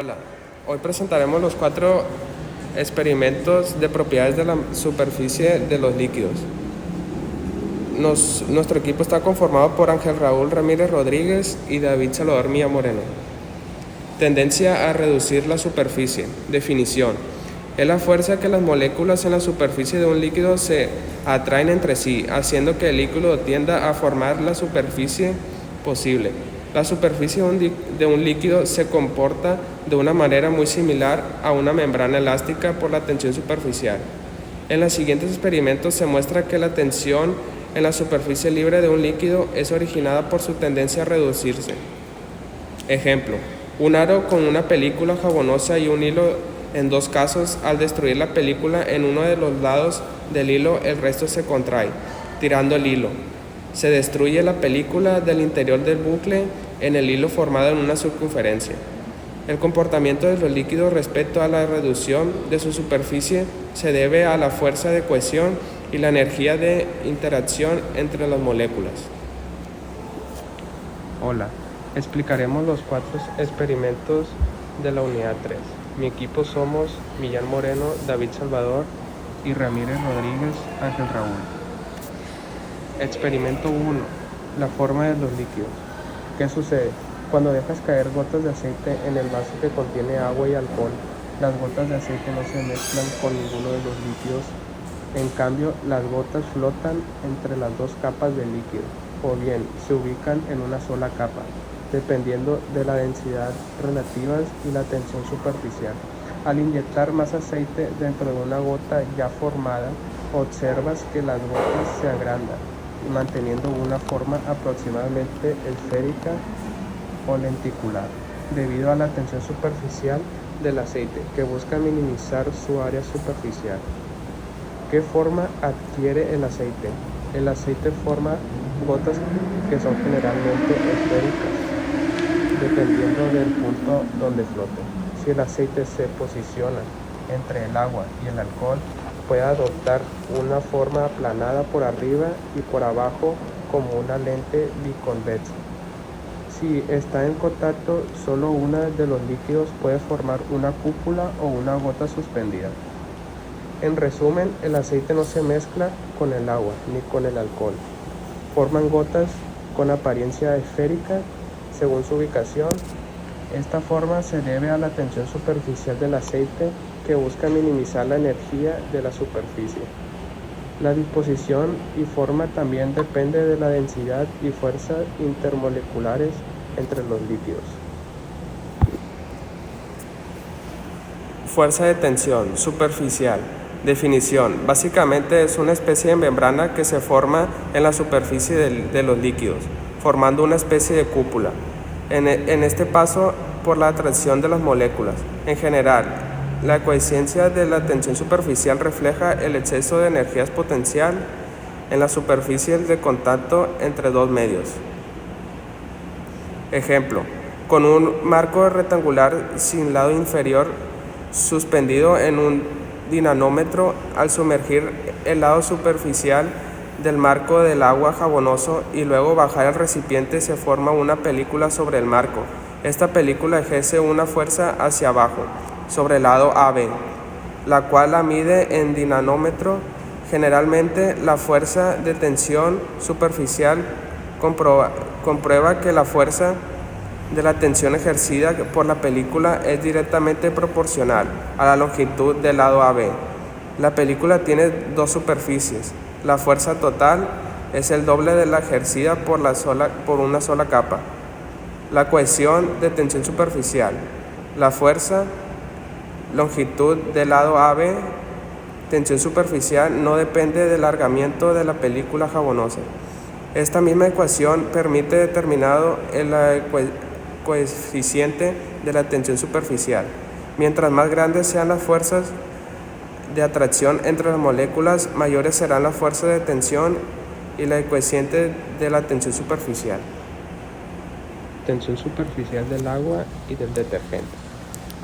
Hola, hoy presentaremos los 4 experimentos de propiedades de la superficie de los líquidos. Nuestro equipo está conformado por Ángel Raúl Ramírez Rodríguez y David Salvador Milla Moreno. Tendencia a reducir la superficie. Definición: es la fuerza que las moléculas en la superficie de un líquido se atraen entre sí, haciendo que el líquido tienda a formar la superficie posible. La superficie de un líquido se comporta de una manera muy similar a una membrana elástica por la tensión superficial. En los siguientes experimentos se muestra que la tensión en la superficie libre de un líquido es originada por su tendencia a reducirse. Ejemplo: un aro con una película jabonosa y un hilo. En dos casos, al destruir la película en uno de los lados del hilo, el resto se contrae, tirando el hilo. Se destruye la película del interior del bucle en el hilo formado en una circunferencia. El comportamiento de los líquidos respecto a la reducción de su superficie se debe a la fuerza de cohesión y la energía de interacción entre las moléculas. Hola, explicaremos los 4 experimentos de la unidad 3. Mi equipo somos Millán Moreno, David Salvador y Ramírez Rodríguez, Ángel Raúl. Experimento 1. La forma de los líquidos. ¿Qué sucede? Cuando dejas caer gotas de aceite en el vaso que contiene agua y alcohol, las gotas de aceite no se mezclan con ninguno de los líquidos. En cambio, las gotas flotan entre las dos capas del líquido, o bien se ubican en una sola capa, dependiendo de la densidad relativa y la tensión superficial. Al inyectar más aceite dentro de una gota ya formada, observas que las gotas se agrandan, manteniendo una forma aproximadamente esférica o lenticular, debido a la tensión superficial del aceite, que busca minimizar su área superficial. ¿Qué forma adquiere el aceite? El aceite forma gotas que son generalmente esféricas, dependiendo del punto donde flote. Si el aceite se posiciona entre el agua y el alcohol, puede adoptar una forma aplanada por arriba y por abajo como una lente biconvexa. Si está en contacto, solo uno de los líquidos puede formar una cúpula o una gota suspendida. En resumen, el aceite no se mezcla con el agua ni con el alcohol. Forman gotas con apariencia esférica según su ubicación. Esta forma se debe a la tensión superficial del aceite, que busca minimizar la energía de la superficie. La disposición y forma también depende de la densidad y fuerza intermoleculares entre los líquidos. Fuerza de tensión superficial. Definición: básicamente es una especie de membrana que se forma en la superficie de los líquidos, formando una especie de cúpula. En este paso por la atracción de las moléculas. En general, la ecuación de la tensión superficial refleja el exceso de energía potencial en la superficie de contacto entre dos medios. Ejemplo: con un marco rectangular sin lado inferior suspendido en un dinamómetro, al sumergir el lado superficial del marco del agua jabonoso y luego bajar el recipiente, se forma una película sobre el marco. Esta película ejerce una fuerza hacia abajo sobre el lado AB, la cual la mide en dinamómetro. Generalmente, la fuerza de tensión superficial comprueba que la fuerza de la tensión ejercida por la película es directamente proporcional a la longitud del lado AB. La película tiene dos superficies. La fuerza total es el doble de la ejercida por una sola capa. La cohesión de tensión superficial. La fuerza, longitud del lado AB, tensión superficial, no depende del alargamiento de la película jabonosa. Esta misma ecuación permite determinar el coeficiente de la tensión superficial. Mientras más grandes sean las fuerzas de atracción entre las moléculas, mayores serán las fuerzas de tensión y la coeficiente de la tensión superficial. Tensión superficial del agua y del detergente.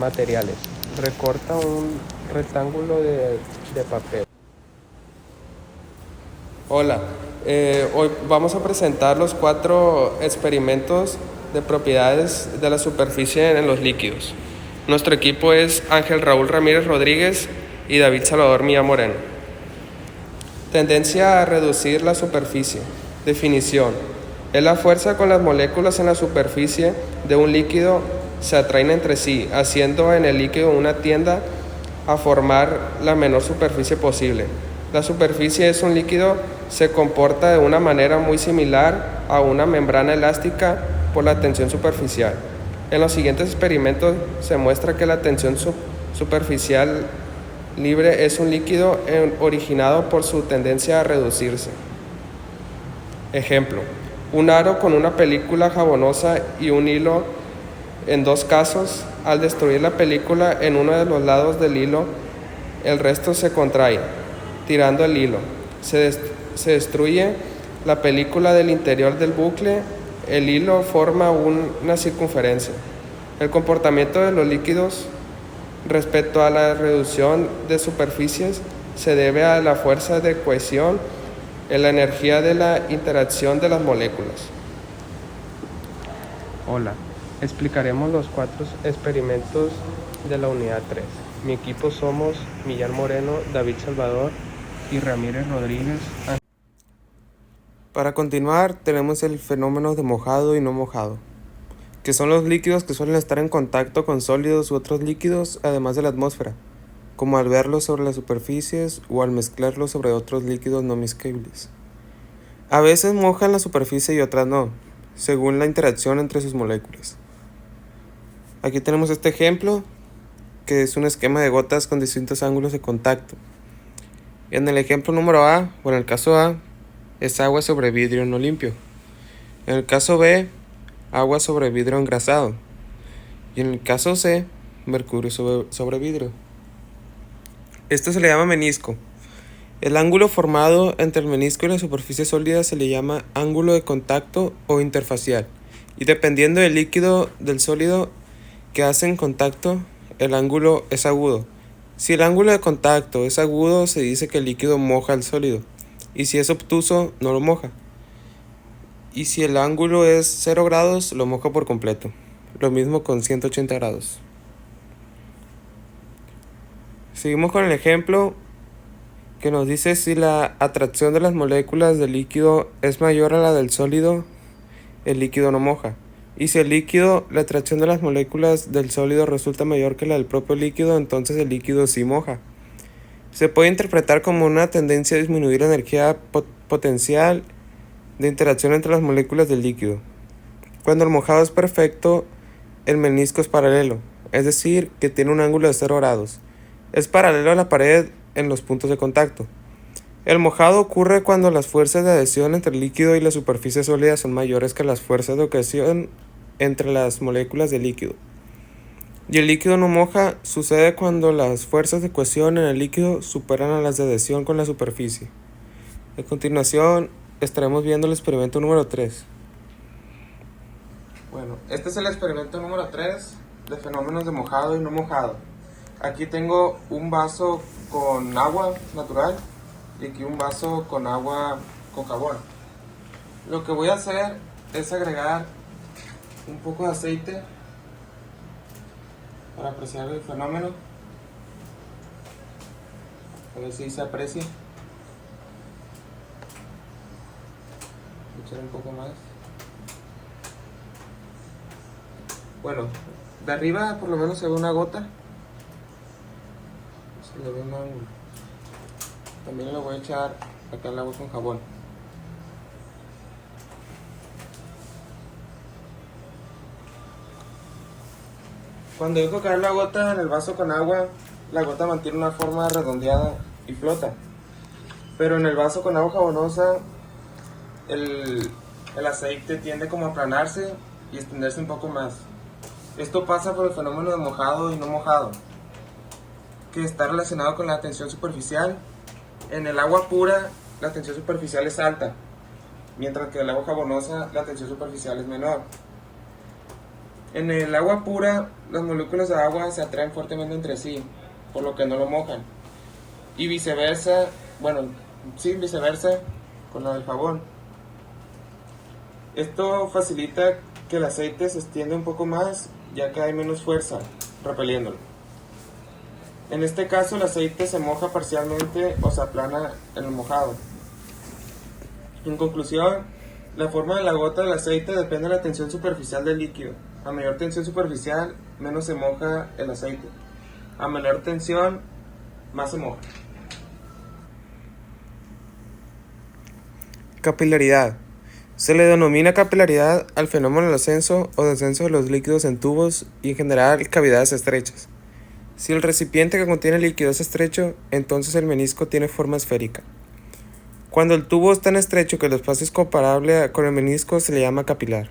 Materiales: recorta un rectángulo de papel. Hola, hoy vamos a presentar los 4 experimentos de propiedades de la superficie en los líquidos. Nuestro equipo es Ángel Raúl Ramírez Rodríguez y David Salvador Millán Moreno. Tendencia a reducir la superficie. Definición: es la fuerza con las moléculas en la superficie de un líquido se atraen entre sí, haciendo en el líquido una tienda a formar la menor superficie posible. La superficie es un líquido, se comporta de una manera muy similar a una membrana elástica por la tensión superficial. En los siguientes experimentos se muestra que la tensión superficial libre es un líquido originado por su tendencia a reducirse. Ejemplo: un aro con una película jabonosa y un hilo. En dos casos, al destruir la película en uno de los lados del hilo, el resto se contrae, tirando el hilo. Se destruye la película del interior del bucle, el hilo forma una circunferencia. El comportamiento de los líquidos respecto a la reducción de superficies se debe a la fuerza de cohesión en la energía de la interacción de las moléculas. Hola, explicaremos los 4 experimentos de la unidad 3. Mi equipo somos Millán Moreno, David Salvador y Ramírez Rodríguez. Para continuar, tenemos el fenómeno de mojado y no mojado, que son los líquidos que suelen estar en contacto con sólidos u otros líquidos, además de la atmósfera, como al verlos sobre las superficies o al mezclarlos sobre otros líquidos no mezclables. A veces mojan la superficie y otras no, según la interacción entre sus moléculas. Aquí tenemos este ejemplo, que es un esquema de gotas con distintos ángulos de contacto. En el ejemplo número A, o en el caso A, es agua sobre vidrio no limpio. En el caso B, agua sobre vidrio engrasado. Y en el caso C, mercurio sobre vidrio. Esto se le llama menisco. El ángulo formado entre el menisco y la superficie sólida se le llama ángulo de contacto o interfacial. Y dependiendo del líquido del sólido que hacen contacto, el ángulo es agudo. Si el ángulo de contacto es agudo, se dice que el líquido moja al sólido. Y si es obtuso, no lo moja. Y si el ángulo es 0 grados, lo moja por completo. Lo mismo con 180 grados. Seguimos con el ejemplo que nos dice si la atracción de las moléculas del líquido es mayor a la del sólido, el líquido no moja. Y si el líquido, la atracción de las moléculas del sólido resulta mayor que la del propio líquido, entonces el líquido sí moja. Se puede interpretar como una tendencia a disminuir la energía potencial de interacción entre las moléculas del líquido. Cuando el mojado es perfecto, el menisco es paralelo, es decir, que tiene un ángulo de 0 grados. Es paralelo a la pared en los puntos de contacto. El mojado ocurre cuando las fuerzas de adhesión entre el líquido y la superficie sólida son mayores que las fuerzas de cohesión entre las moléculas del líquido. Y el líquido no moja sucede cuando las fuerzas de cohesión en el líquido superan a las de adhesión con la superficie. A continuación estaremos viendo el experimento número 3. Bueno, este es el experimento número 3 de fenómenos de mojado y no mojado. Aquí tengo un vaso con agua natural y aquí un vaso con agua con jabón. Lo que voy a hacer es agregar un poco de aceite para apreciar el fenómeno. A ver si se aprecia. Echar un poco más. Bueno, de arriba por lo menos se ve una gota. Se le ve un ángulo. También le voy a echar acá el agua con jabón. Cuando dejo caer la gota en el vaso con agua, la gota mantiene una forma redondeada y flota. Pero en el vaso con agua jabonosa, el aceite tiende como a aplanarse y extenderse un poco más. Esto pasa por el fenómeno de mojado y no mojado, que está relacionado con la tensión superficial. En el agua pura, la tensión superficial es alta, mientras que en el agua jabonosa, la tensión superficial es menor. En el agua pura, las moléculas de agua se atraen fuertemente entre sí, por lo que no lo mojan. Y viceversa, viceversa con la del jabón. Esto facilita que el aceite se extienda un poco más, ya que hay menos fuerza repeliéndolo. En este caso el aceite se moja parcialmente o se aplana en el mojado. En conclusión, la forma de la gota del aceite depende de la tensión superficial del líquido. A mayor tensión superficial, menos se moja el aceite. A menor tensión, más se moja. Capilaridad. Se le denomina capilaridad al fenómeno del ascenso o descenso de los líquidos en tubos y en general cavidades estrechas. Si el recipiente que contiene líquido es estrecho, entonces el menisco tiene forma esférica. Cuando el tubo es tan estrecho que el espacio es comparable con el menisco, se le llama capilar.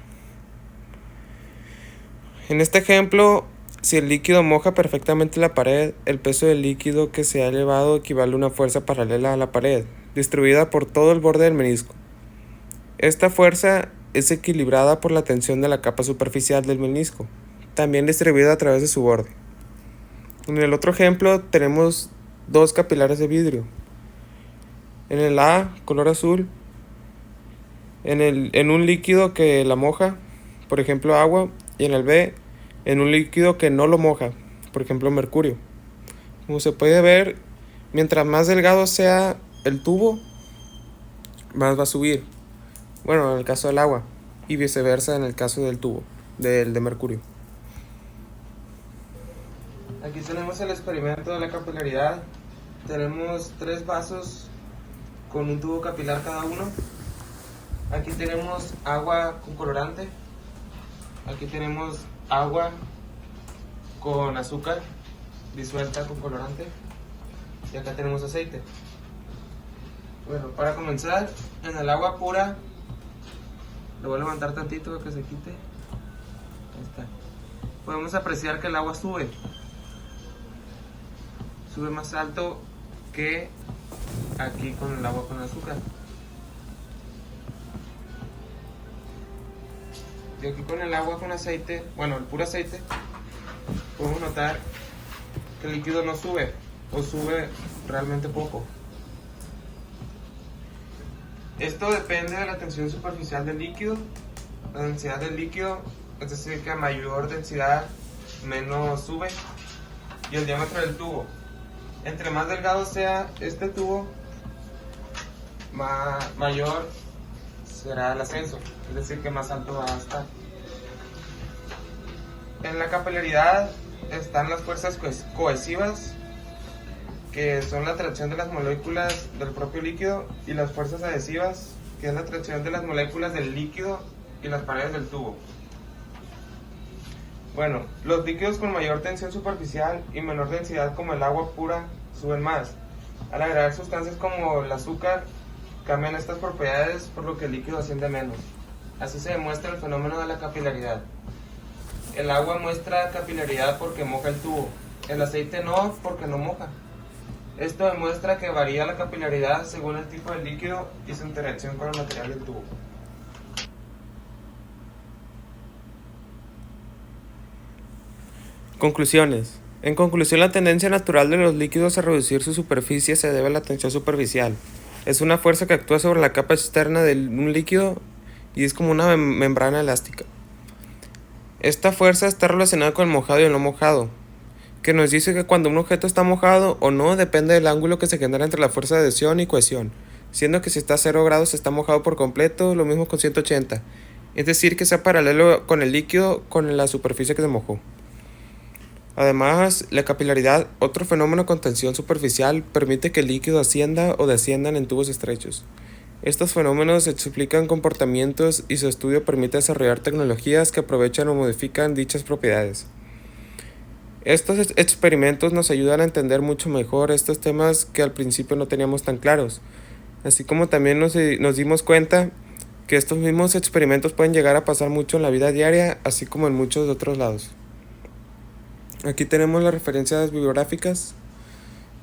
En este ejemplo, si el líquido moja perfectamente la pared, el peso del líquido que se ha elevado equivale a una fuerza paralela a la pared, distribuida por todo el borde del menisco. Esta fuerza es equilibrada por la tensión de la capa superficial del menisco, también distribuida a través de su borde. En el otro ejemplo tenemos dos capilares de vidrio. En el A, color azul, en un líquido que la moja, por ejemplo agua, y en el B, en un líquido que no lo moja, por ejemplo mercurio. Como se puede ver, mientras más delgado sea el tubo, más va a subir. Bueno, en el caso del agua, y viceversa en el caso del tubo, del de mercurio. Aquí tenemos el experimento de la capilaridad. Tenemos 3 vasos con un tubo capilar cada uno. Aquí tenemos agua con colorante. Aquí tenemos agua con azúcar disuelta con colorante. Y acá tenemos aceite. Bueno, para comenzar, en el agua pura, lo voy a levantar tantito para que se quite. Ahí está. Podemos apreciar que el agua sube. Sube más alto que aquí con el agua con azúcar. Y aquí con el agua con aceite, bueno, el puro aceite, podemos notar que el líquido no sube o sube realmente poco. Esto depende de la tensión superficial del líquido, la densidad del líquido, es decir, que a mayor densidad menos sube, y el diámetro del tubo. Entre más delgado sea este tubo, mayor será el ascenso, es decir, que más alto va a estar. En la capilaridad están las fuerzas cohesivas, que son la atracción de las moléculas del propio líquido, y las fuerzas adhesivas, que es la atracción de las moléculas del líquido y las paredes del tubo. Bueno, los líquidos con mayor tensión superficial y menor densidad como el agua pura suben más. Al agregar sustancias como el azúcar, cambian estas propiedades por lo que el líquido asciende menos. Así se demuestra el fenómeno de la capilaridad. El agua muestra capilaridad porque moja el tubo, el aceite no porque no moja. Esto demuestra que varía la capilaridad según el tipo de líquido y su interacción con el material del tubo. Conclusiones. En conclusión, la tendencia natural de los líquidos a reducir su superficie se debe a la tensión superficial. Es una fuerza que actúa sobre la capa externa de un líquido y es como una membrana elástica. Esta fuerza está relacionada con el mojado y el no mojado, que nos dice que cuando un objeto está mojado o no depende del ángulo que se genera entre la fuerza de adhesión y cohesión, siendo que si está a 0 grados está mojado por completo, lo mismo con 180, es decir, que sea paralelo con el líquido con la superficie que se mojó. Además, la capilaridad, otro fenómeno con tensión superficial, permite que el líquido ascienda o desciendan en tubos estrechos. Estos fenómenos explican comportamientos y su estudio permite desarrollar tecnologías que aprovechan o modifican dichas propiedades. Estos experimentos nos ayudan a entender mucho mejor estos temas que al principio no teníamos tan claros, así como también nos dimos cuenta que estos mismos experimentos pueden llegar a pasar mucho en la vida diaria, así como en muchos otros lados. Aquí tenemos las referencias bibliográficas,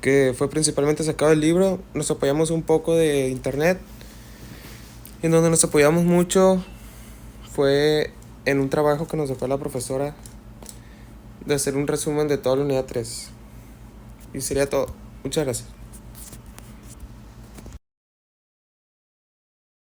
que fue principalmente sacado del libro. Nos apoyamos un poco de internet. En donde nos apoyamos mucho fue en un trabajo que nos dejó la profesora de hacer un resumen de toda la unidad 3. Y sería todo. Muchas gracias.